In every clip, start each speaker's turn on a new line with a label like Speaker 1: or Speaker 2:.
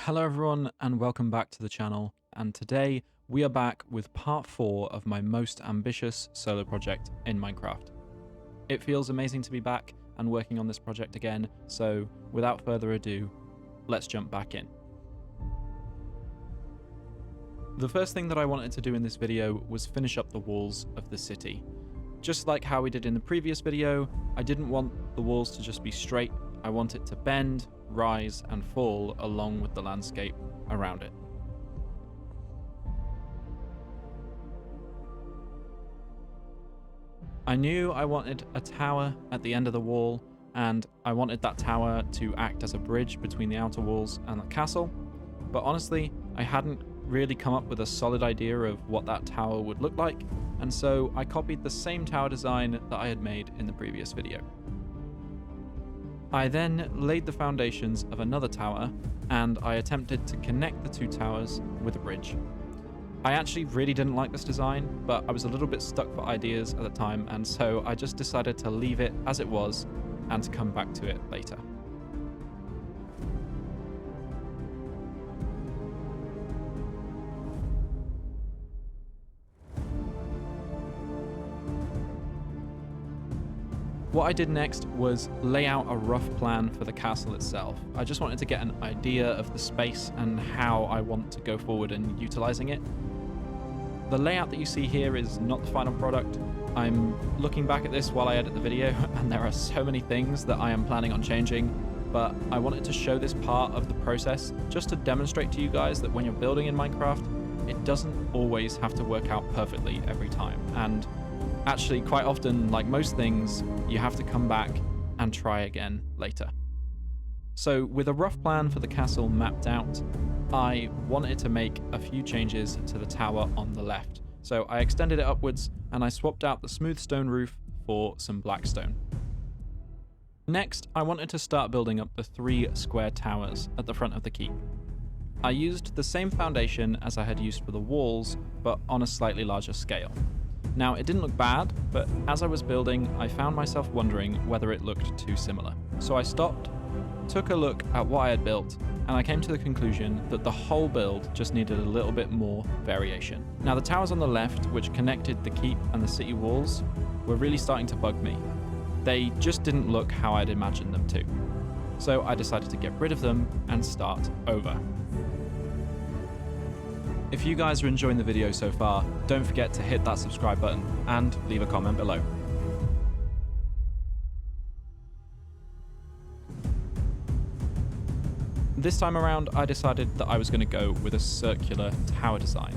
Speaker 1: Hello everyone and welcome back to the channel, and today we are back with part 4 of my most ambitious solo project in Minecraft. It feels amazing to be back and working on this project again, so without further ado, let's jump back in. The first thing that I wanted to do in this video was finish up the walls of the city. Just like how we did in the previous video, I didn't want the walls to just be straight, I want it to bend, rise and fall along with the landscape around it. I knew I wanted a tower at the end of the wall, and I wanted that tower to act as a bridge between the outer walls and the castle, but honestly, I hadn't really come up with a solid idea of what that tower would look like, and so I copied the same tower design that I had made in the previous video. I then laid the foundations of another tower, and I attempted to connect the two towers with a bridge. I actually really didn't like this design, but I was a little bit stuck for ideas at the time, and so I just decided to leave it as it was and to come back to it later. What I did next was lay out a rough plan for the castle itself. I just wanted to get an idea of the space and how I want to go forward in utilizing it. The layout that you see here is not the final product. I'm looking back at this while I edit the video, and there are so many things that I am planning on changing, but I wanted to show this part of the process just to demonstrate to you guys that when you're building in Minecraft, it doesn't always have to work out perfectly every time. And actually, quite often, like most things, you have to come back and try again later. So with a rough plan for the castle mapped out, I wanted to make a few changes to the tower on the left. So I extended it upwards and I swapped out the smooth stone roof for some black stone. Next, I wanted to start building up the 3 square towers at the front of the keep. I used the same foundation as I had used for the walls, but on a slightly larger scale. Now, it didn't look bad, but as I was building, I found myself wondering whether it looked too similar. So I stopped, took a look at what I had built, and I came to the conclusion that the whole build just needed a little bit more variation. Now, the towers on the left, which connected the keep and the city walls, were really starting to bug me. They just didn't look how I'd imagined them to. So I decided to get rid of them and start over. If you guys are enjoying the video so far, don't forget to hit that subscribe button and leave a comment below. This time around, I decided that I was going to go with a circular tower design.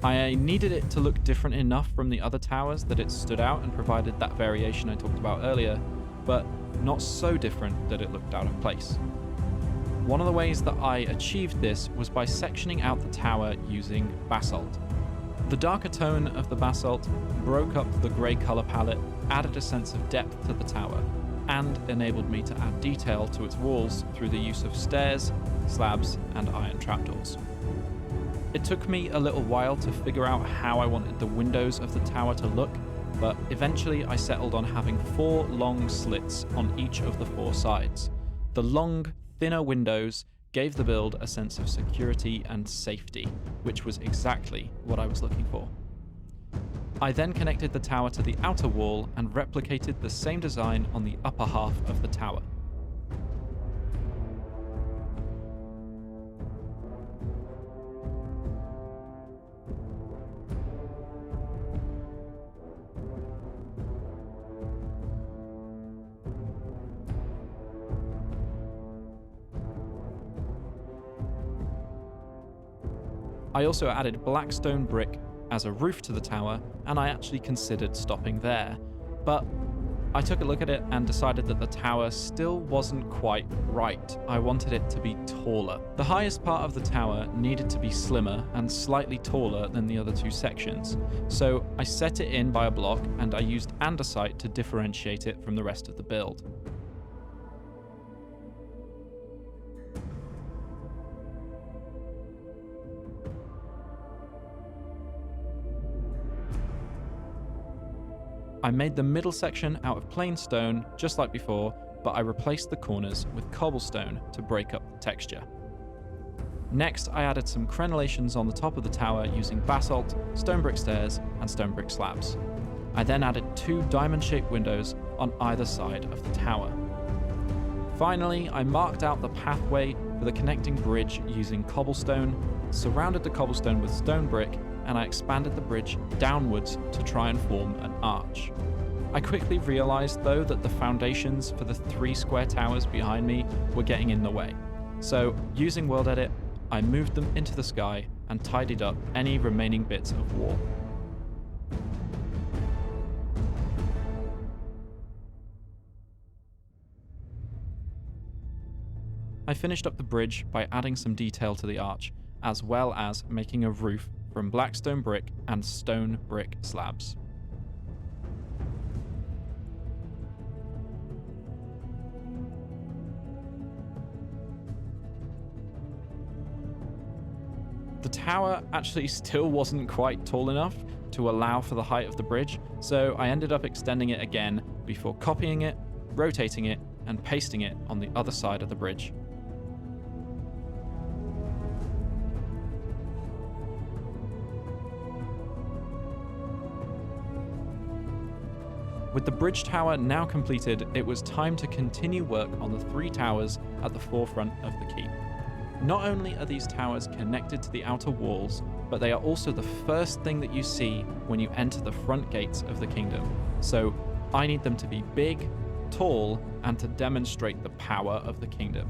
Speaker 1: I needed it to look different enough from the other towers that it stood out and provided that variation I talked about earlier, but not so different that it looked out of place. One of the ways that I achieved this was by sectioning out the tower using basalt. The darker tone of the basalt broke up the grey colour palette, added a sense of depth to the tower, and enabled me to add detail to its walls through the use of stairs, slabs, and iron trapdoors. It took me a little while to figure out how I wanted the windows of the tower to look, but eventually I settled on having 4 long slits on each of the 4 sides. The long, thinner windows gave the build a sense of security and safety, which was exactly what I was looking for. I then connected the tower to the outer wall and replicated the same design on the upper half of the tower. I also added black stone brick as a roof to the tower, and I actually considered stopping there. But I took a look at it and decided that the tower still wasn't quite right. I wanted it to be taller. The highest part of the tower needed to be slimmer and slightly taller than the other 2 sections. So I set it in by a block and I used andesite to differentiate it from the rest of the build. I made the middle section out of plain stone, just like before, but I replaced the corners with cobblestone to break up the texture. Next, I added some crenellations on the top of the tower using basalt, stone brick stairs, and stone brick slabs. I then added 2 diamond-shaped windows on either side of the tower. Finally, I marked out the pathway for the connecting bridge using cobblestone, surrounded the cobblestone with stone brick, and I expanded the bridge downwards to try and form an arch. I quickly realized though that the foundations for the 3 square towers behind me were getting in the way. So, using World Edit, I moved them into the sky and tidied up any remaining bits of wall. I finished up the bridge by adding some detail to the arch, as well as making a roof from black stone brick and stone brick slabs. The tower actually still wasn't quite tall enough to allow for the height of the bridge, so I ended up extending it again before copying it, rotating it, and pasting it on the other side of the bridge. With the bridge tower now completed, it was time to continue work on the 3 towers at the forefront of the keep. Not only are these towers connected to the outer walls, but they are also the first thing that you see when you enter the front gates of the kingdom. So I need them to be big, tall, and to demonstrate the power of the kingdom.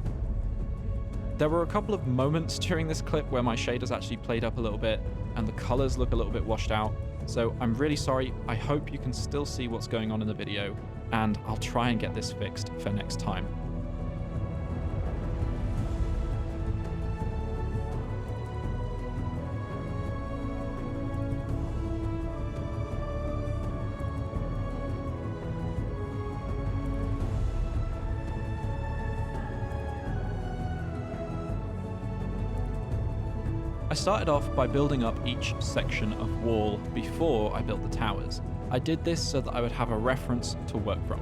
Speaker 1: There were a couple of moments during this clip where my shaders actually played up a little bit and the colors look a little bit washed out. So I'm really sorry. I hope you can still see what's going on in the video, and I'll try and get this fixed for next time. I started off by building up each section of wall before I built the towers. I did this so that I would have a reference to work from.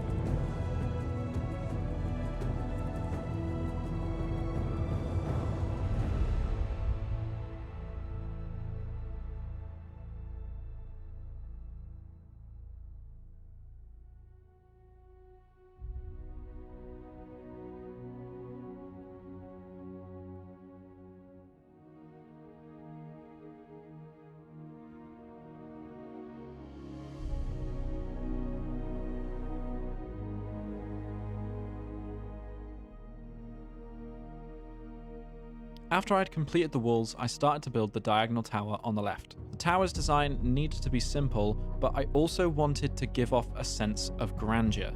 Speaker 1: After I'd completed the walls, I started to build the diagonal tower on the left. The tower's design needed to be simple, but I also wanted to give off a sense of grandeur.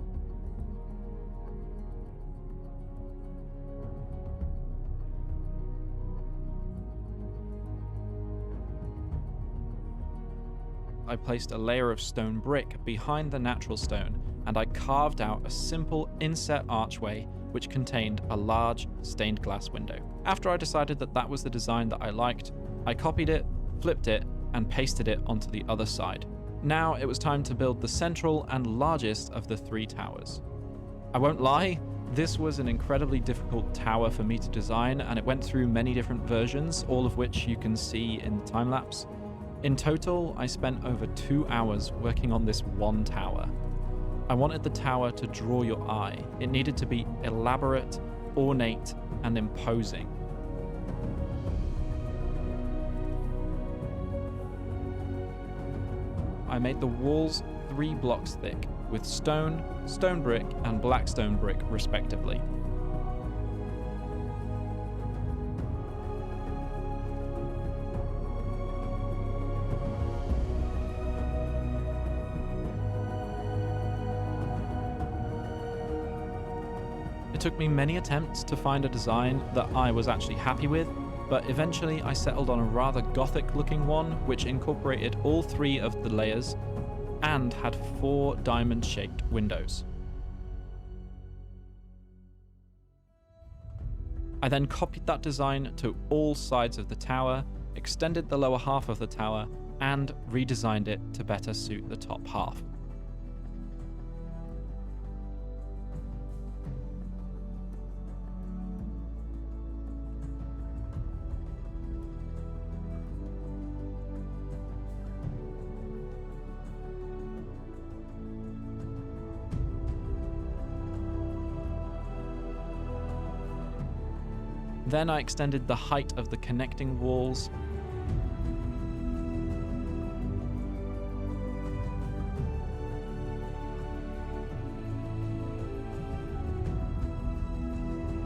Speaker 1: I placed a layer of stone brick behind the natural stone, and I carved out a simple inset archway which contained a large stained glass window. After I decided that that was the design that I liked, I copied it, flipped it, and pasted it onto the other side. Now it was time to build the central and largest of the 3 towers. I won't lie, this was an incredibly difficult tower for me to design, and it went through many different versions, all of which you can see in the time-lapse. In total, I spent over 2 hours working on this one tower. I wanted the tower to draw your eye. It needed to be elaborate, ornate, and imposing. I made the walls 3 blocks thick, with stone, stone brick, and black stone brick respectively. It took me many attempts to find a design that I was actually happy with, but eventually I settled on a rather Gothic looking one which incorporated all 3 of the layers and had 4 diamond shaped windows. I then copied that design to all sides of the tower, extended the lower half of the tower, and redesigned it to better suit the top half. Then I extended the height of the connecting walls,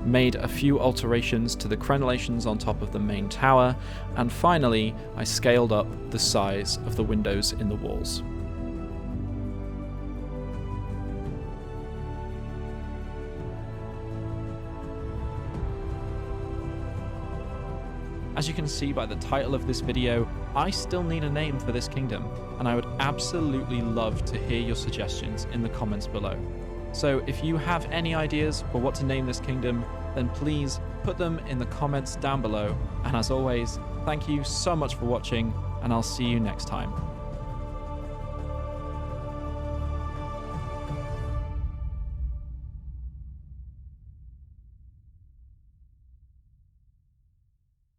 Speaker 1: made a few alterations to the crenellations on top of the main tower, and finally I scaled up the size of the windows in the walls. As you can see by the title of this video, I still need a name for this kingdom, and I would absolutely love to hear your suggestions in the comments below. So if you have any ideas for what to name this kingdom, then please put them in the comments down below. And as always, thank you so much for watching, and I'll see you next time.